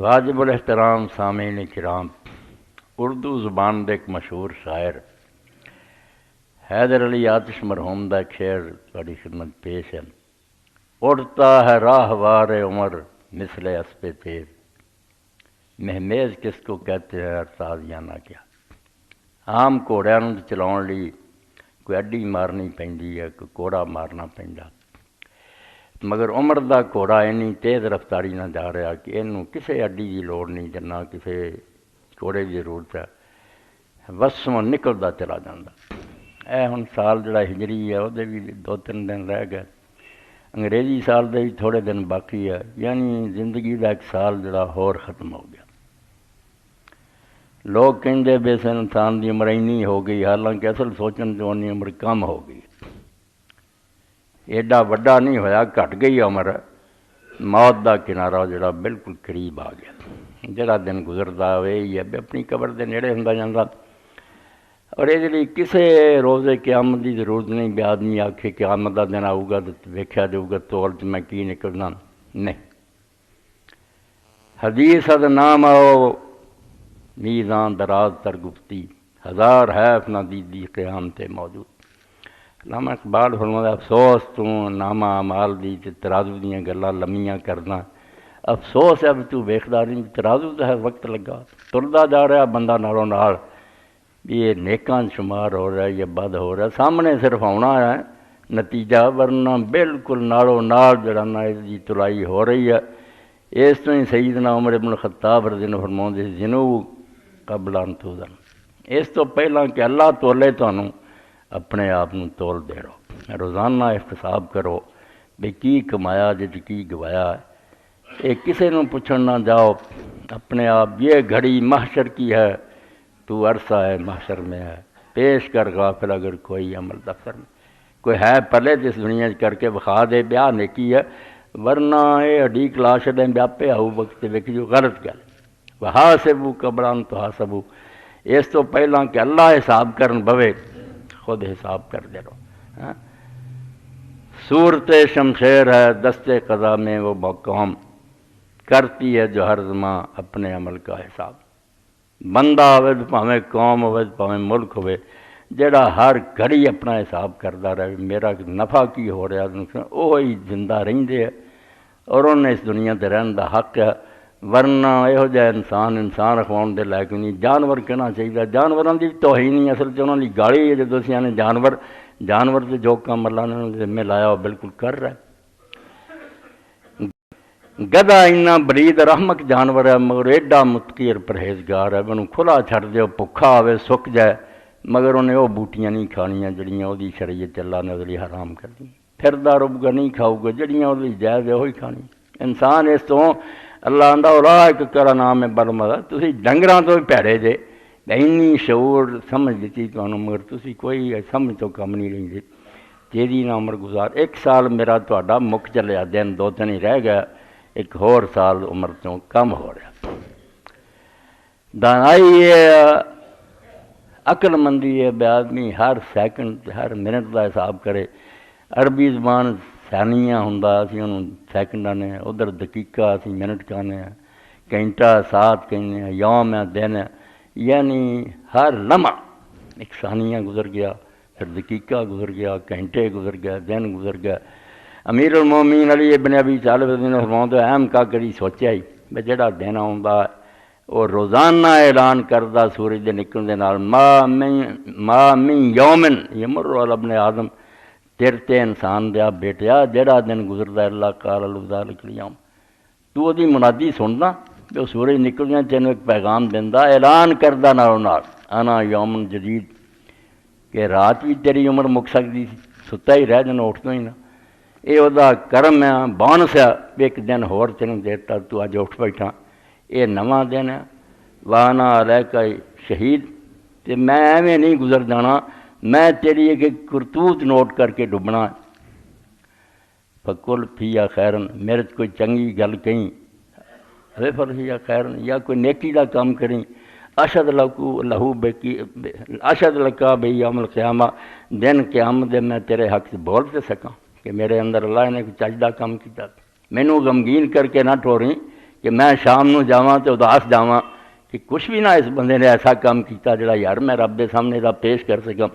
واجب الاحترام سامعین کرام، اردو زبان دے ایک مشہور شاعر حیدر علی آتش مرحوم دا ایک شعر تہاڈی خدمت پیش ہے۔ اڑتا ہے راہ وار عمر مثل اسب تیز، مہمیز کس کو کہتے ہیں ارتازیانہ کیا۔ عام گھوڑیاں نوں چلاؤਣ ਲਈ کوئی اڈی مارنی پیندی ہے، کوئی گھوڑا مارنا پیندا، مگر عمر دا گھوڑا اینی تیز رفتاری نہ جا رہا کہ اینوں کسے اڈی دی لوڑ نہیں تے نہ کسے گھوڑے دی ضرورت ہے، وسوں نکلدا چلا جاندا۔ اے ہن سال جڑا ہجری ہے وہ بھی 2-3 دن رہ گئے، انگریزی سال دے بھی تھوڑے دن باقی ہے، یعنی زندگی دا ایک سال جڑا ہور ختم ہو گیا۔ لوگ کہندے بے سے انسان دی عمر اینی ہو گئی، حالانکہ اصل سوچن جو اونی عمر کم ہو گئی، ایڈا وڈا نہیں ہویا، گھٹ گئی عمر، موت دا کنارہ جڑا بالکل قریب آ گیا۔ جڑا دن گزردا ہوئے یہ اپنی قبر دے نیڑے ہوندا جاندا، اور یہ لیے کسے روزے قیامت دی ضرورت نہیں بھی آدمی آکھے قیامت دا دن آؤ گا تو ویکھیا جاؤ گا تول چ میں کی نکلنا، نہیں۔ حدیث اد نام آؤ میزان دراز تر گفتی، ہزار حیف نہ دیدی قیام تے موجود۔ علامہ اقبال فرماتا افسوس تو نامہ اعمال دی تے ترازو دیاں گلاں لمیاں کرنا، افسوس ہے بھی تو ویکھدا نہیں، ترازو دا ہے وقت لگا، تردا جا رہا بندہ نالوں نال، یہ نیکاں شمار ہو رہا ہے یا بد ہو رہا ہے، سامنے صرف آنا ہے نتیجہ، ورنہ بالکل نالوں نال جڑا نا اس دی تلائی ہو رہی ہے۔ اس تو ہی سیدنا عمر ابن الخطاب رضی اللہ عنہ فرماؤندے جنو قبل ان توزن، اس تو پہلا کہ اللہ تولے تانوں اپنے آپ نوں تول دے رہو، روزانہ احتساب کرو بھی کی کمایا جج کی گوایا ہے، یہ کسے نوں پوچھن نہ جاؤ، اپنے آپ یہ گھڑی محشر کی ہے، تو عرصہ ہے محشر میں ہے، پیش کر غافل اگر کوئی عمل دفتر میں، کوئی ہے پلے جس دنیا کر کے بخا دے بیاہ نیکی ہے، ورنہ یہ ہڈی کلاش دیں بیا پہ آؤ وقت ویکھ جو غلط گل وحاسبو قبل ان تحاسبو، اس تو پہلا کہ اللہ حساب کرن بوے خود حساب کر دے رہو۔ صورت شمشیر ہے دست قضا میں وہ قوم، کرتی ہے جو ہر زمان اپنے عمل کا حساب۔ بندہ ہوئے پاویں قوم ہوئے پاویں ملک ہوئے، جڑا ہر گھڑی اپنا حساب کرتا رہے میرا نفع کی ہو رہا نقصان، وہی زندہ رہندے ہے اور انہیں اس دنیا تے رہن دا حق ہے، ورنہ یہو جہ انسان رکھواؤن دے لائق نہیں۔ جانور کہنا چاہیے، جانوراں دی توہین نہیں، اصل چ انہاں دی گالی ہے جدوں اسی نے جانور تے جو کام اللہ نے انہاں دے ذمہ لایا وہ بالکل کر رہا ہے۔ گدھا اینا برید رحمک جانور ہے مگر ایڈا متقی اور پرہیزگار ہے، انہوں کھلا چھڑ دیو بھکھا ہوئے سک جائے، مگر انہیں وہ بوٹیاں نہیں کھانیاں جڑیاں وہ دی شریعت اللہ نے وہ حرام کر دی، پھردا رب گا نہیں کھاؤ گا جڑیاں وہ جائز ہے وہی کھانی۔ انسان اس تو اللہ آندا اولئک کرا نام ہے برمدا، تسی ڈنگراں تو بھی پیڑے جے، اینی شعور سمجھ دیتی تانوں مگر تسی کوئی سمجھ تو کم نہیں لیندے۔ جیدی نہ عمر گزار، 1 سال میرا تہاڈا مک چلیا، دن 2 دن ہی رہ گیا، ایک ہور سال عمر تو کم ہو رہا۔ دانائی ہے، عقل مندی ہے بے آدمی ہر سیکنڈ ہر منٹ دا حساب کرے۔ عربی زبان ثانیہ ہوندا، اسی انہوں سیکنڈ آنے، ادھر دقیقہ اسی منٹ کہنے ہیں، گھنٹہ ساتھ کہنے ہیں، یوم ہے دن ہے، یعنی ہر لمحہ ایک ثانیہ گزر گیا، پھر دقیقہ گزر گیا، گھنٹے گزر گیا، دن گزر گیا۔ امیر المومنین علی ابن ابی طالب رضی اللہ عنہ فرماؤندے اہم کا کری سوچیا ہی بھی جڑا دن آوندا وہ روزانہ اعلان کردہ سورج دے نکلن دے نال ما من یومن یمر علی ابن آدم، تیر تے انسان دیا بیٹیا جڑا دن گزردا اللہ قال ذالک الیوم، تو وہ دی منادی سننا جو سورج نکلدیاں تینوں ایک پیغام دیندا اعلان کردہ نالوں نال انا یوم جدید، کہ رات بھی تیری عمر مک سکتی سی، ستا ہی رہ جانا اٹھ تو ہی نہ، یہ وہ کرم ہے بونس ہے، ایک دن ہور تینوں دیتا تو اج اٹھ بیٹھا، یہ نواں دن ہے، وانا علیکا شہید، تے میں ایویں نہیں گزر جانا، میں تیری ایک کرتوت نوٹ کر کے ڈبنا۔ فکل فیا خیرن، میرے کوئی چنگی گل کہیں، فر فیا خیرن، یا کوئی نیکی دا کام کریں، اشد لہو اشد لکا بے یوم القیامہ، دن قیامت دے میں تیرے حق سے بول تے سکاں کہ میرے اندر اللہ نے کوئی چجدہ کام کیتا، مینوں غمگین کر کے نہ ٹوریں کہ میں شام نو جاواں تے اداس جاواں کہ کچھ بھی نہ اس بندے نے ایسا کام کیتا جڑا یار میں رب دے سامنے دا پیش کر سکاں۔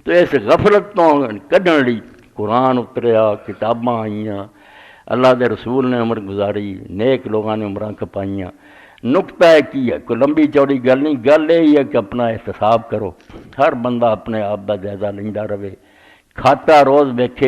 تو اس غفلت تو کڈن لئی قرآن اتریا، کتاباں آئیاں، اللہ دے رسول نے عمر گزاری، نیک لوگاں نے عمراں کپائیاں۔ نقطہ کی ہے، کوئی لمبی چوڑی گل نہیں، گل یہی ہے کہ اپنا احتساب کرو، ہر بندہ اپنے آپ دا جائزہ لیندا رہے، کھاتا روز ویکھے